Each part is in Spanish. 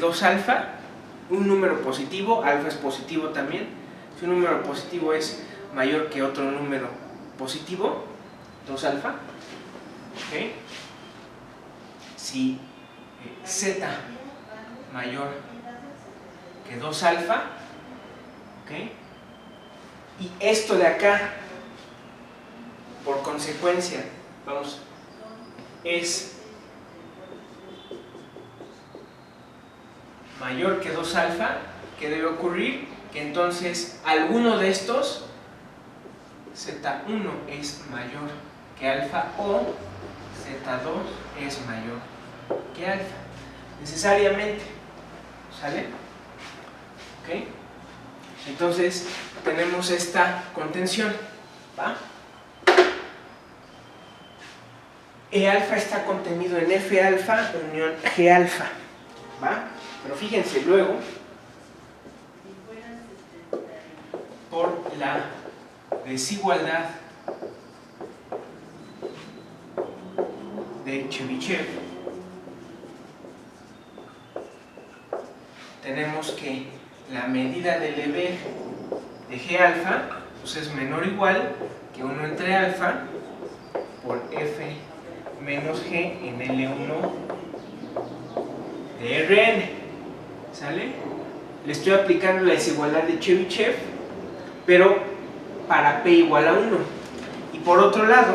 2 alfa, un número positivo, alfa es positivo también. Si un número positivo es mayor que otro número positivo, 2 alfa, ¿okay? Si z mayor que 2 alfa, ¿okay? Y esto de acá, por consecuencia, vamos, es mayor que 2 alfa, ¿qué debe ocurrir? Que entonces alguno de estos, z1 es mayor que alfa o z2 es mayor que alfa, necesariamente, ¿sale? ¿Ok? Entonces tenemos esta contención, ¿va? E alfa está contenido en F alfa unión G alfa, ¿va? Pero fíjense, luego, por la desigualdad de Chebyshev, tenemos que la medida del Lebesgue de G alfa pues es menor o igual que 1 entre alfa por F menos G en L1 de Rn. ¿Sale? Le estoy aplicando la desigualdad de Chebyshev, pero para P igual a 1. Y por otro lado,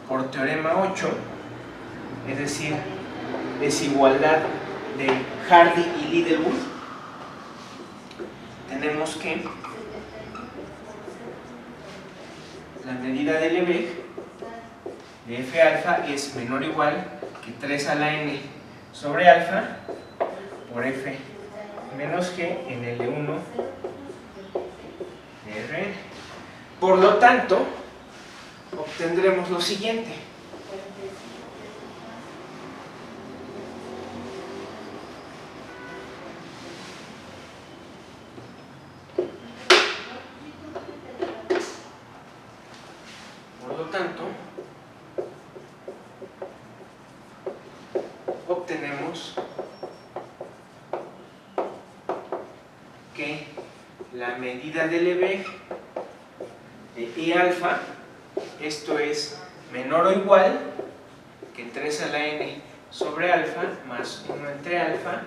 por teorema 8, es decir, desigualdad de Hardy y Littlewood, tenemos que la medida del Lebesgue de F alfa es menor o igual que 3 a la n sobre alfa por F menos G en L1 de Rn. Por lo tanto, obtendremos lo siguiente. Por lo tanto, obtenemos que la medida del Lebesgue de E alfa, esto es menor o igual que 3 a la n sobre alfa más 1 entre alfa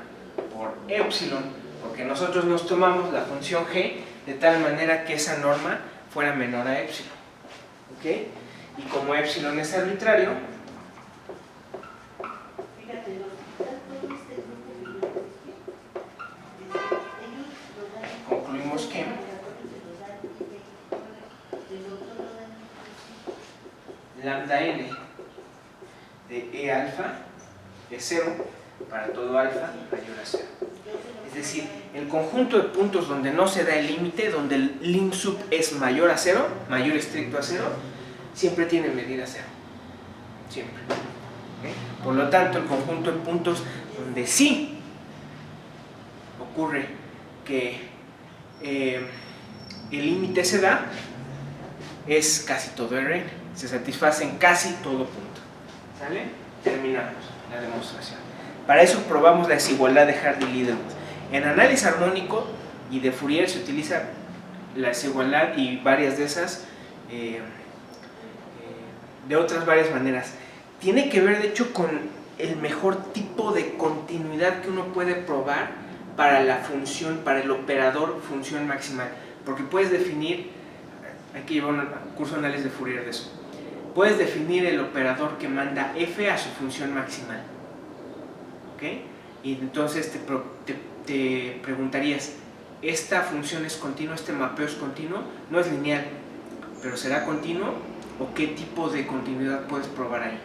por épsilon, porque nosotros nos tomamos la función g de tal manera que esa norma fuera menor a épsilon, ¿ok? Y como épsilon es arbitrario, concluimos que lambda n de E alfa es 0 para todo alfa mayor a 0. Es decir, el conjunto de puntos donde no se da el límite, donde el lim sub es mayor a 0, mayor estricto a 0, siempre tiene medida 0. Siempre. ¿Okay? Por lo tanto, el conjunto de puntos donde sí ocurre que el límite se da es casi todo Rn. Se satisface en casi todo punto. ¿Sale? Terminamos la demostración. Para eso probamos la desigualdad de Hardy-Littlewood. En análisis armónico y de Fourier se utiliza la desigualdad y varias de esas de otras varias maneras. Tiene que ver de hecho con el mejor tipo de continuidad que uno puede probar para la función, para el operador función maximal, porque puedes definir, hay que llevar un curso de análisis de Fourier de eso, puedes definir el operador que manda f a su función maximal, ¿ok? Y entonces te preguntarías, ¿esta función es continua, este mapeo es continuo? No es lineal, pero ¿será continuo? ¿O qué tipo de continuidad puedes probar ahí?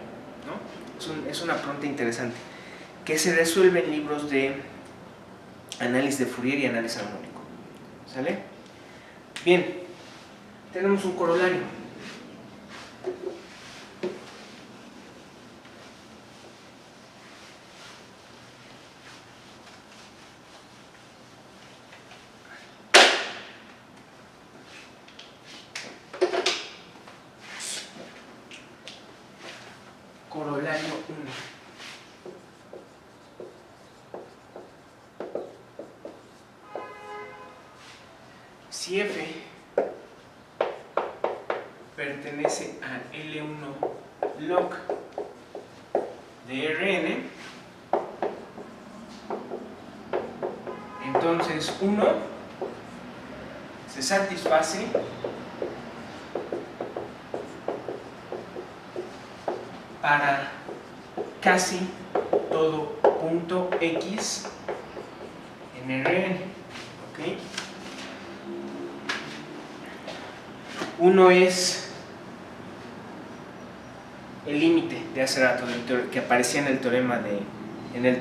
¿No? Es una pregunta interesante que se resuelve en libros de análisis de Fourier y análisis armónico. ¿Sale? Bien, tenemos un corolario. Corolario 1. Si F pertenece a L1 log de Rn, entonces 1 se satisface para casi todo punto X en Rn. ¿Ok? 1 es el límite de hace rato que aparecía en el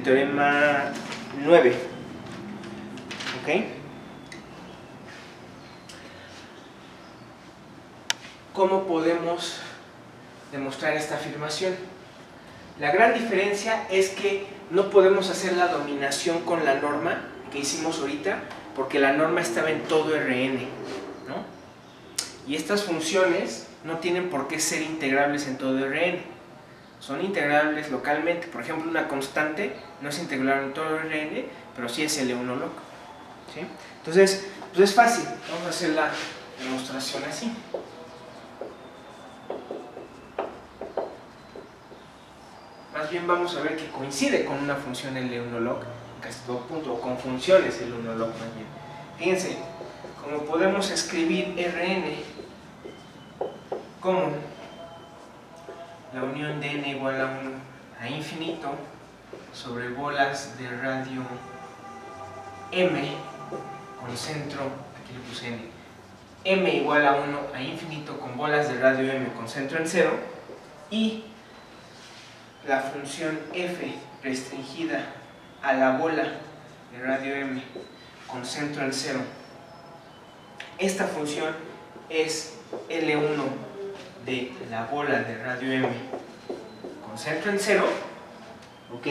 teorema 9. ¿Ok? ¿Cómo podemos demostrar esta afirmación? La gran diferencia es que no podemos hacer la dominación con la norma que hicimos ahorita, porque la norma estaba en todo Rn, ¿no? Y estas funciones no tienen por qué ser integrables en todo Rn. Son integrables localmente. Por ejemplo, una constante no es integrable en todo Rn, pero sí es L1 log. ¿Sí? Entonces, pues es fácil. Vamos a hacer la demostración así. Más bien vamos a ver que coincide con una función L1 log en casi todo punto, o con funciones L1 log más bien. Fíjense, como podemos escribir Rn como la unión de n igual a 1 a infinito sobre bolas de radio m con centro, aquí le puse n, m igual a 1 a infinito con bolas de radio m con centro en 0, y la función f restringida a la bola de radio m con centro en 0. Esta función es L1 de la bola de radio m con centro en 0. ¿Ok?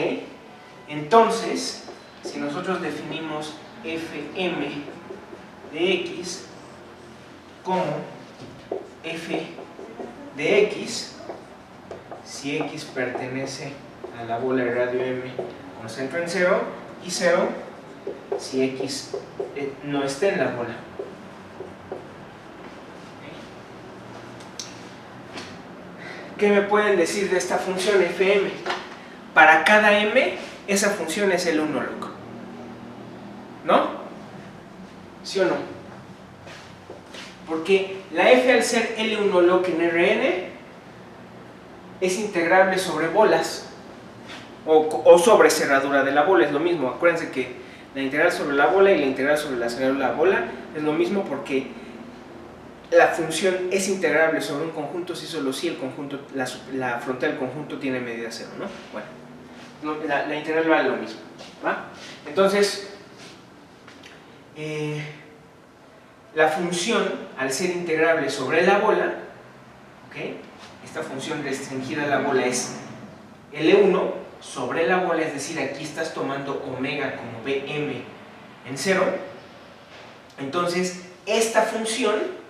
Entonces, si nosotros definimos fm de x como f de x, si x pertenece a la bola de radio m con centro en 0, y 0 si x no está en la bola. ¿Qué me pueden decir de esta función fm? Para cada m, esa función es L1 log. ¿No? ¿Sí o no? Porque la f, al ser L1 log en Rn, es integrable sobre bolas o sobre cerradura de la bola, es lo mismo. Acuérdense que la integral sobre la bola y la integral sobre la cerradura de la bola es lo mismo, porque la función es integrable sobre un conjunto si solo si el conjunto, la frontal del conjunto tiene medida cero, ¿no? Bueno, la integral vale lo mismo, ¿va? Entonces, la función, al ser integrable sobre la bola, ¿ok? Esta función restringida a la bola es L1 sobre la bola, es decir, aquí estás tomando omega como Bm en 0. Entonces, esta función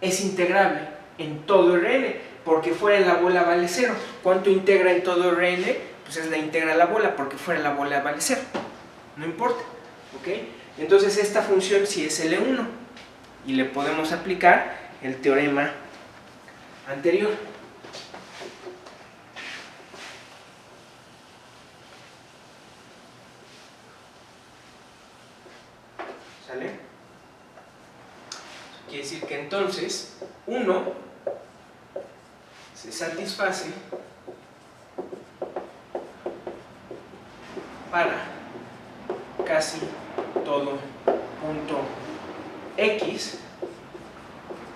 es integrable en todo Rn, porque fuera de la bola vale 0. ¿Cuánto integra en todo Rn? Pues es la integra de la bola, porque fuera de la bola vale 0. No importa, ¿ok? Entonces esta función sí es L1, y le podemos aplicar el teorema anterior. ¿Sale? Eso quiere decir que entonces 1 se satisface para casi todo punto X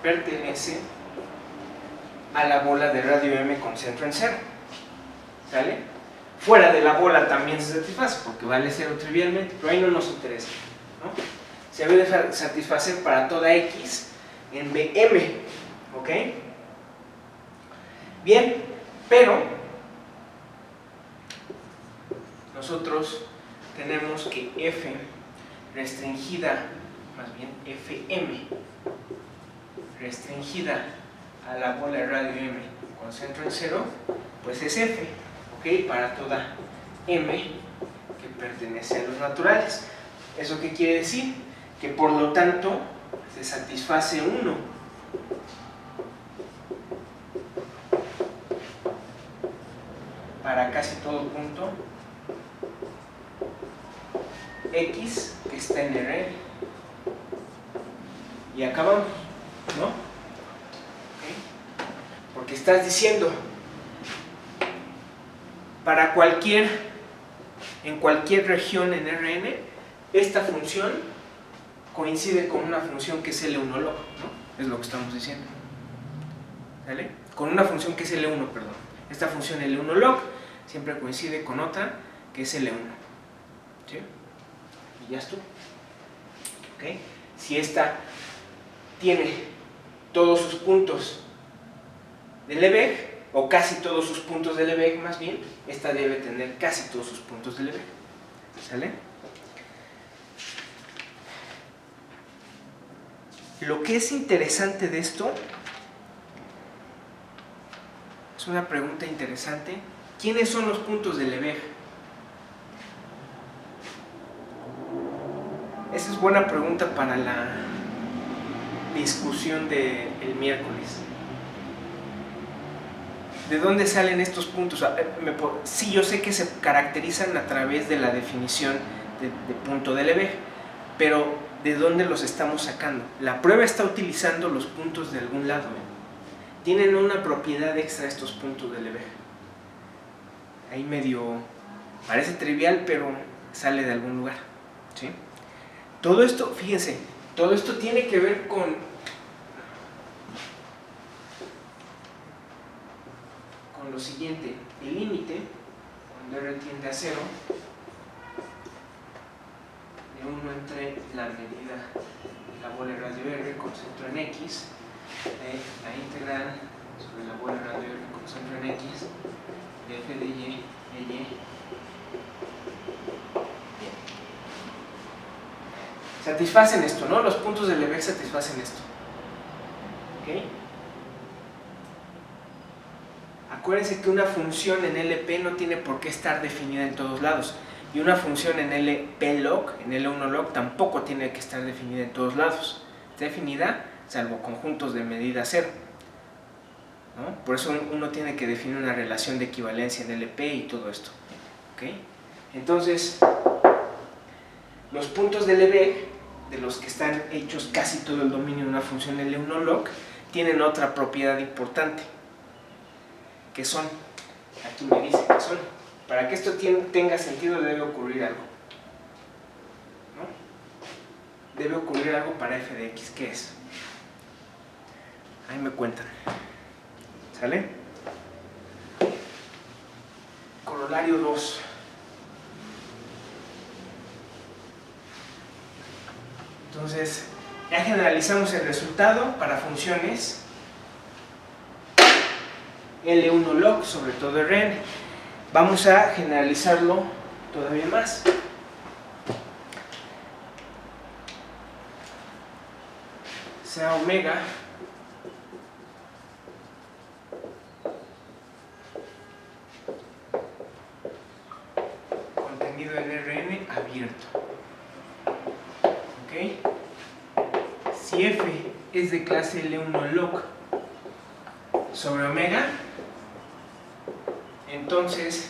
pertenece a la bola de radio M con centro en 0. ¿Sale? Fuera de la bola también se satisface, porque vale 0 trivialmente, pero ahí no nos interesa, ¿no? Se debe satisfacer para toda X en Bm, ¿ok? Bien, pero nosotros tenemos que f restringida, más bien fm restringida a la bola de radio m con centro en 0, pues es f, ¿ok? Para toda m que pertenece a los naturales. ¿Eso qué quiere decir? Que por lo tanto se satisface 1 para casi todo punto x que está en Rn. Y acabamos, ¿no? ¿Okay? Porque estás diciendo, para en cualquier región en Rn, esta función coincide con una función que es L1 log, ¿no? Es lo que estamos diciendo. ¿Vale? Con una función que es L1, perdón. Esta función L1 log siempre coincide con otra que es L1. ¿Sí? Y ya estuvo. ¿Ok? Si esta tiene todos sus puntos de Lebesgue, o casi todos sus puntos de Lebesgue más bien, esta debe tener casi todos sus puntos de Lebesgue. ¿Sale? Lo que es interesante de esto, es una pregunta interesante, ¿quiénes son los puntos de Lebesgue? Esa es buena pregunta para la discusión del miércoles. ¿De dónde salen estos puntos? Sí, yo sé que se caracterizan a través de la definición de punto de Lebesgue, pero ¿de dónde los estamos sacando? La prueba está utilizando los puntos de algún lado, ¿eh? Tienen una propiedad extra estos puntos de Lebesgue. Ahí medio parece trivial, pero sale de algún lugar, ¿sí? Todo esto, fíjense, todo esto tiene que ver con lo siguiente: el límite, cuando R tiende a 0, de 1 entre la medida de la bola de radio R con centro en X, de la integral sobre la bola de radio R con centro en X, de f de y, de y. Bien. Satisfacen esto, ¿no? Los puntos de Lebesgue satisfacen esto. ¿Ok? Acuérdense que una función en LP no tiene por qué estar definida en todos lados. Y una función en LP log, en L1 log, tampoco tiene que estar definida en todos lados. Está definida salvo conjuntos de medida 0. ¿No? Por eso uno tiene que definir una relación de equivalencia en LP y todo esto. ¿Okay? Entonces, los puntos de Lebesgue, de los que están hechos casi todo el dominio de una función L1 log, tienen otra propiedad importante, que son, aquí me dice que son, para que esto tenga sentido debe ocurrir algo, ¿no? Debe ocurrir algo para f de x. ¿Qué es? Ahí me cuentan. ¿Sale? Corolario 2. Entonces, ya generalizamos el resultado para funciones L1 log, sobre todo Rn. Vamos a generalizarlo todavía más. Sea omega contenido en Rn abierto. ¿Ok? Si f es de clase L1 log sobre omega, entonces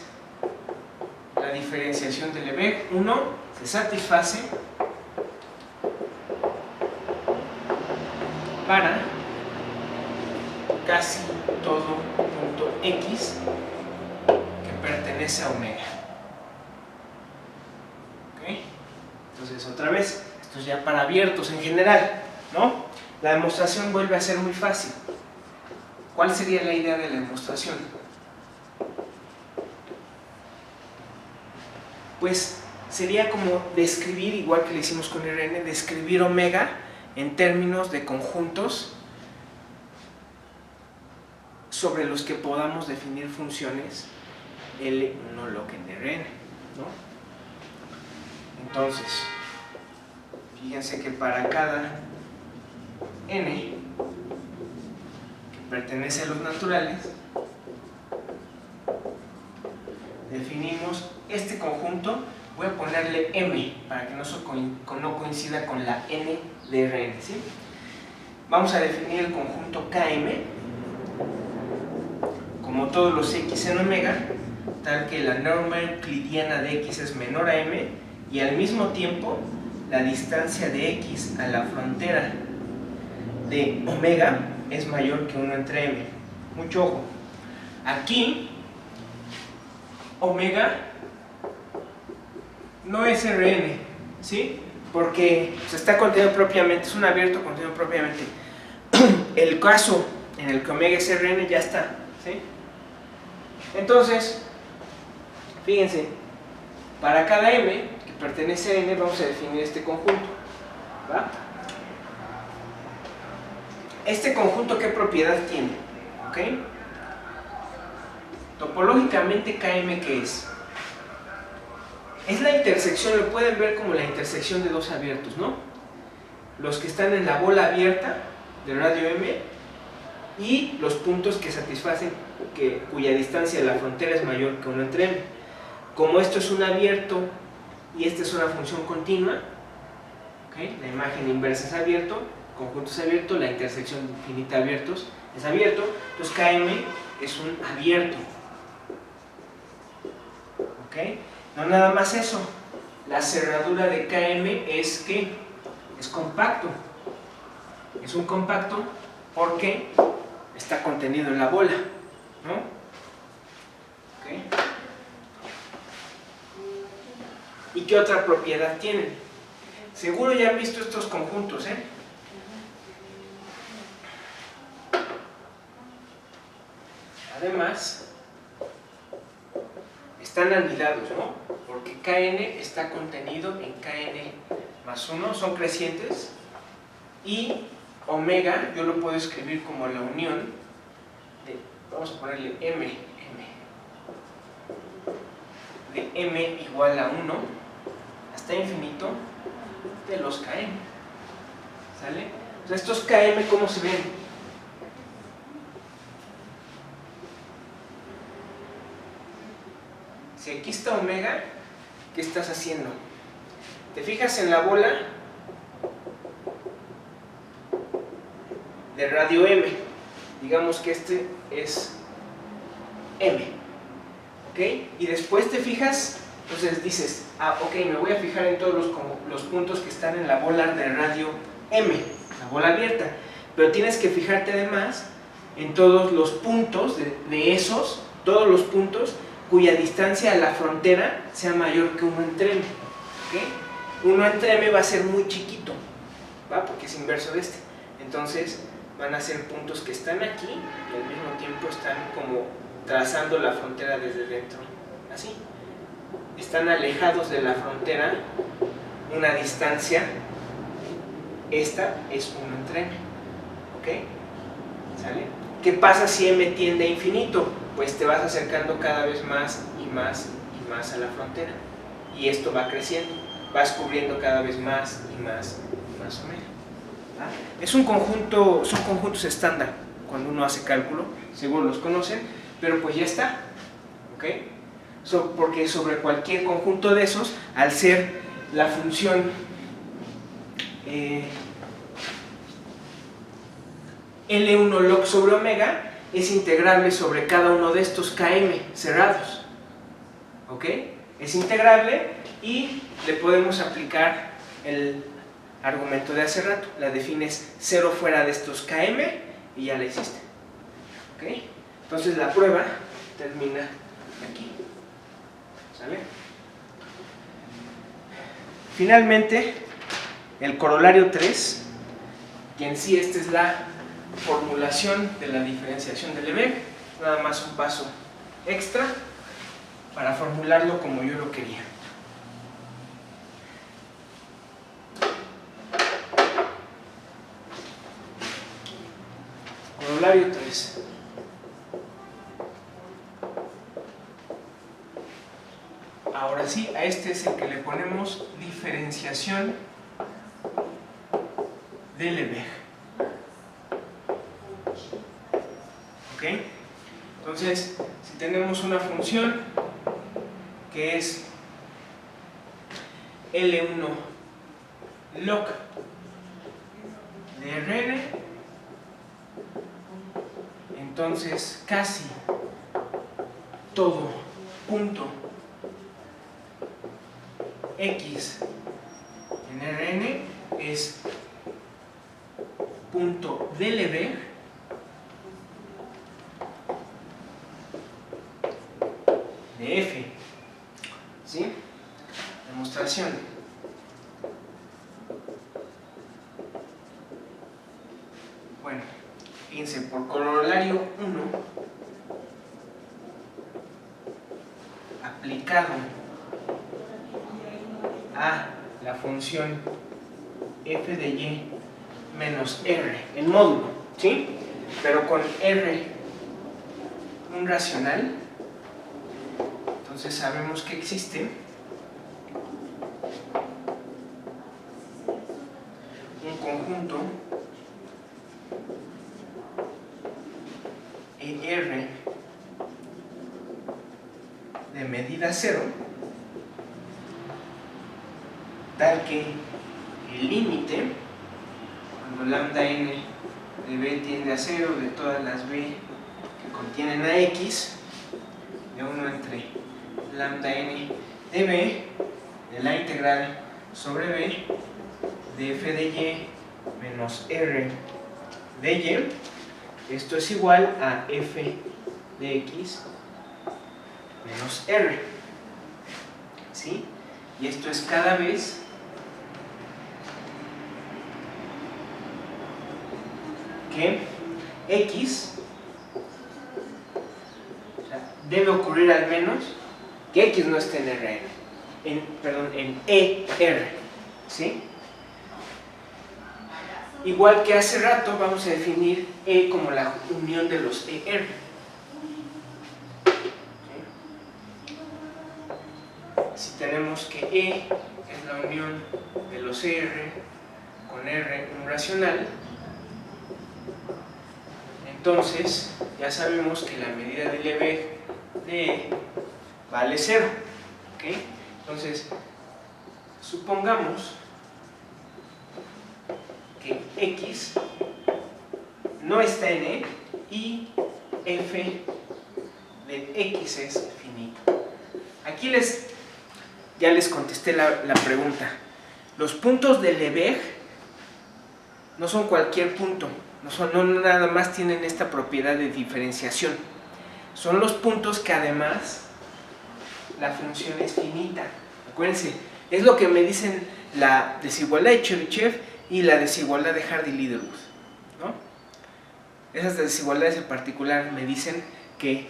la diferenciación de Lebesgue 1 se satisface para casi todo punto x que pertenece a omega. ¿Ok? Entonces otra vez, esto es ya para abiertos en general, ¿no? La demostración vuelve a ser muy fácil. ¿Cuál sería la idea de la demostración? Pues sería como describir, igual que lo hicimos con Rn, describir omega en términos de conjuntos sobre los que podamos definir funciones L1 log en Rn, ¿no? Entonces, fíjense que para cada n que pertenece a los naturales, definimos este conjunto. Voy a ponerle M para que no coincida con la N de Rn, ¿sí? Vamos a definir el conjunto Km como todos los x en omega, tal que la norma euclidiana de x es menor a m y al mismo tiempo la distancia de x a la frontera de omega es mayor que 1 entre m. Mucho ojo. Aquí, omega no es Rn, ¿sí? Porque se está contenido propiamente, es un abierto contenido propiamente. El caso en el que omega es Rn ya está, ¿sí? Entonces, fíjense, para cada m que pertenece a n vamos a definir este conjunto, ¿va? Este conjunto, ¿qué propiedad tiene? ¿Ok? Topológicamente, Km, ¿qué es? Es la intersección, lo pueden ver como la intersección de dos abiertos, ¿no? Los que están en la bola abierta de radio m y los puntos que satisfacen cuya distancia de la frontera es mayor que 1 entre m. Como esto es un abierto y esta es una función continua, ¿okay? La imagen inversa es abierto, el conjunto es abierto, la intersección infinita de abiertos es abierto, entonces Km es un abierto. ¿Okay? No nada más eso, la cerradura de Km es que es compacto. Es un compacto porque está contenido en la bola, ¿no? ¿Okay? ¿Y qué otra propiedad tienen? Seguro ya han visto estos conjuntos, ¿eh? Además, están anidados, ¿no? Porque Kn está contenido en Kn más 1, son crecientes, y omega yo lo puedo escribir como la unión de, vamos a ponerle m de m igual a 1 hasta infinito de los Km, ¿sale? O sea, estos Km, ¿cómo se ven? Si aquí está omega, ¿qué estás haciendo? Te fijas en la bola de radio m, digamos que este es m, ¿ok? Y después te fijas, entonces dices, ah, ok, me voy a fijar en todos los puntos que están en la bola de radio m, la bola abierta, pero tienes que fijarte además en todos los puntos de esos, todos los puntos cuya distancia a la frontera sea mayor que 1 entre m, ¿ok? 1 entre m va a ser muy chiquito, ¿va? Porque es inverso de este, entonces van a ser puntos que están aquí y al mismo tiempo están como trazando la frontera desde dentro, así. Están alejados de la frontera una distancia, esta es 1 entre m, ¿ok? ¿Sale? ¿Qué pasa si m tiende a infinito? Pues te vas acercando cada vez más y más y más a la frontera, y esto va creciendo, vas cubriendo cada vez más y más omega. Es un conjunto, son conjuntos estándar cuando uno hace cálculo, seguro los conocen, pero pues ya está, ¿ok? Porque sobre cualquier conjunto de esos, al ser la función L1 log sobre omega, es integrable sobre cada uno de estos Km cerrados, ¿ok? Es integrable y le podemos aplicar el argumento de hace rato, la defines 0 fuera de estos Km y ya la hiciste, ¿ok? Entonces la prueba termina aquí, ¿sale? Finalmente, el corolario 3, que en sí esta es la formulación de la diferenciación de Lebesgue, nada más un paso extra para formularlo como yo lo quería. Corolario 3. Ahora sí, a este es el que le ponemos diferenciación de Lebesgue. ¿Ok? Entonces, si tenemos una función que es L1 log de Rn, entonces casi todo punto X en Rn es punto de Lebesgue de F. ¿Sí? Demostración. Bueno, fíjense, por corolario 1 aplicado a la función f de y menos r en módulo, ¿sí? Pero con r un racional, entonces sabemos que existe un conjunto ER de medida cero, tal que el límite, cuando lambda n de b tiende a 0, de todas las b que contienen a x, de 1 entre lambda n de b, de la integral sobre b, de f de y menos r de y, esto es igual a f de x menos r, ¿sí? Y esto es cada vez que x, o sea, debe ocurrir al menos que x no esté en Rn, en ER, ¿sí? Igual que hace rato vamos a definir E como la unión de los ER. Si tenemos que E es la unión de los ER con R un racional, entonces ya sabemos que la medida de Lebesgue de E vale 0. ¿Okay? Entonces, supongamos que X no está en E y F de X es finito. Aquí ya les contesté la pregunta. Los puntos de Lebesgue no son cualquier punto, no nada más tienen esta propiedad de diferenciación. Son los puntos que además la función es finita. Acuérdense, es lo que me dicen la desigualdad de Chebyshev y la desigualdad de Hardy-Littlewood, ¿no? Esas desigualdades en particular me dicen que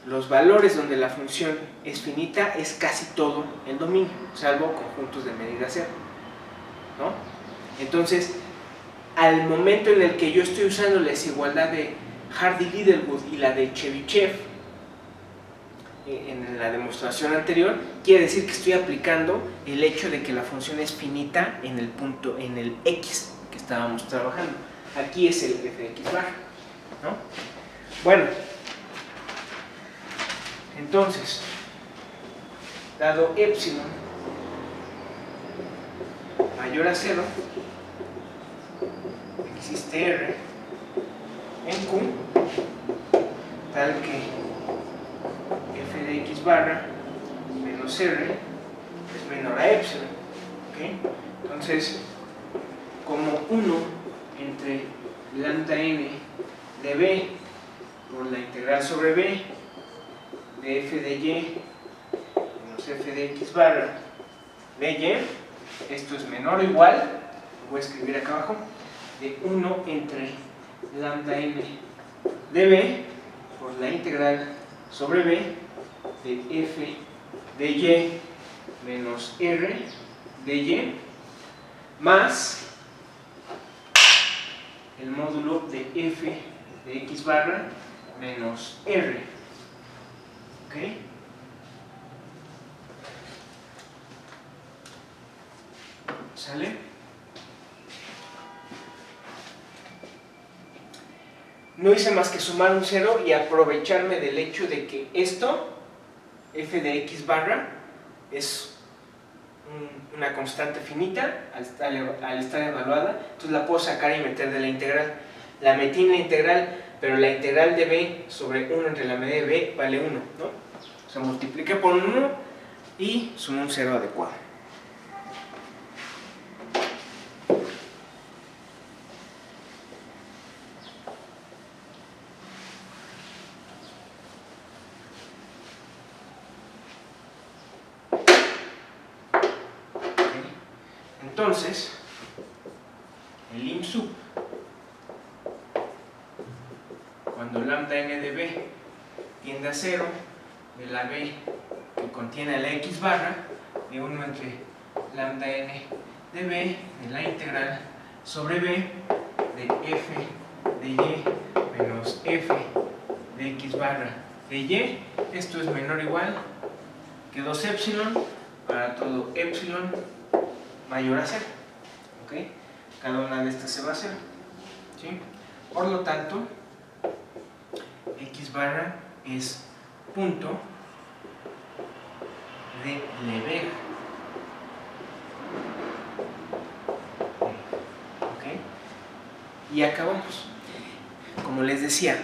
los valores donde la función es finita es casi todo el dominio, salvo conjuntos de medida cero, ¿no? Entonces, al momento en el que yo estoy usando la desigualdad de Hardy-Littlewood y la de Chebyshev en la demostración anterior, quiere decir que estoy aplicando el hecho de que la función es finita en el punto, en el x que estábamos trabajando. Aquí es el f de x bar, ¿no? Bueno, entonces, dado epsilon mayor a 0, existe R en Q tal que f de x barra menos R es menor a epsilon. ¿Okay? Entonces, como 1 entre lambda n de b por la integral sobre b de f de y menos f de x barra de y, esto es menor o igual, lo voy a escribir acá abajo, de 1 entre lambda n de b por la integral sobre b de f de y menos r de y más el módulo de f de x barra menos r. ¿Ok? ¿Sale? No hice más que sumar un 0 y aprovecharme del hecho de que esto, f de x barra, es una constante finita al estar evaluada, entonces la puedo sacar y meter de la integral. La metí en la integral, pero la integral de b sobre 1 entre la medida de b vale 1, ¿no? O sea, multipliqué por 1 y sumé un 0 adecuado. Entonces, el lim sub, cuando lambda n de b tiende a 0, de la b que contiene la x barra, de 1 entre lambda n de b, de la integral sobre b, de f de y menos f de x barra de y, esto es menor o igual que 2 epsilon para todo epsilon mayor a 0, ¿ok? Cada una de estas se va a 0, ¿sí? Por lo tanto, x barra es punto de Lebesgue, ¿ok? Y acabamos. Como les decía,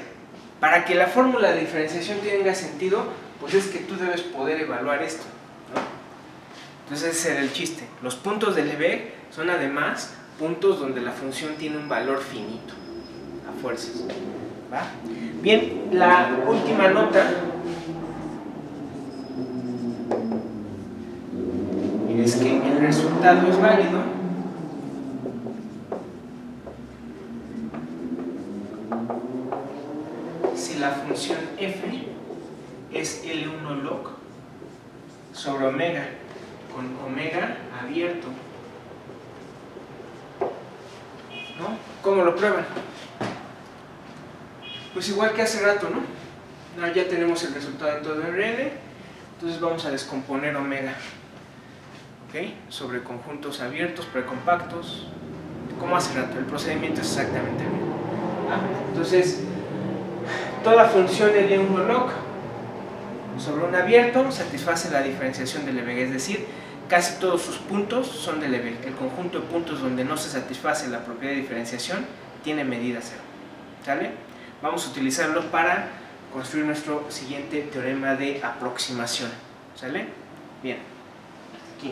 para que la fórmula de diferenciación tenga sentido, pues es que tú debes poder evaluar esto, ¿no? Entonces ese era el chiste. Los puntos de Lebesgue son además puntos donde la función tiene un valor finito, a fuerzas, ¿va? Bien, la última nota es que el resultado es válido si la función f es L1 log sobre omega, con omega abierto, ¿no? ¿Cómo lo prueban? Pues igual que hace rato, ¿no? Ya tenemos el resultado de todo en Rn, entonces vamos a descomponer omega, ¿ok? Sobre conjuntos abiertos, precompactos, como hace rato, el procedimiento es exactamente el mismo, ¿ah? Entonces, toda función L1 log sobre un abierto satisface la diferenciación de Lebesgue, es decir, casi todos sus puntos son de Lebesgue. El conjunto de puntos donde no se satisface la propiedad de diferenciación tiene medida 0, ¿sale? Vamos a utilizarlo para construir nuestro siguiente teorema de aproximación, ¿sale? Bien, aquí.